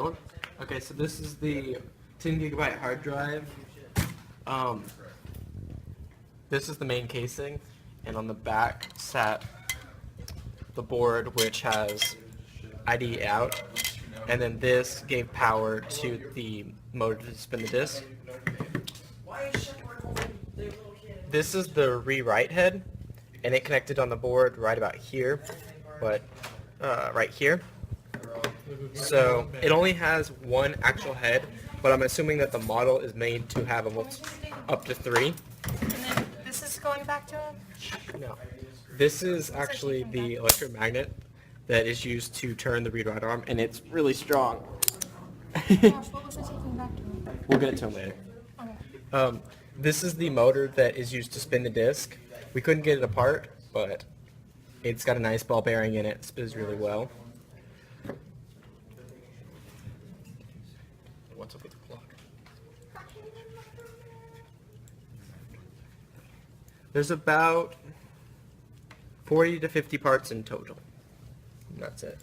going? Okay, so this is the 10 gigabyte hard drive. This is the main casing, and on the back sat the board, which has IDE out, and then this gave power to the motor to spin the disc. This is the rewrite head, and it connected on the board right about here, but right here. So it only has one actual head, but I'm assuming that the model is made to have almost up to 3. And then this is going back to him? No. This is actually the electromagnet that is used to turn the read-write arm, and it's really strong. Gosh, what was it taking back to him? We'll get it to him later. Okay. This is the motor that is used to spin the disc. We couldn't get it apart, but it's got a nice ball bearing in it. It spins really well. What's up with the clock? There's about 40 to 50 parts in total. And that's it.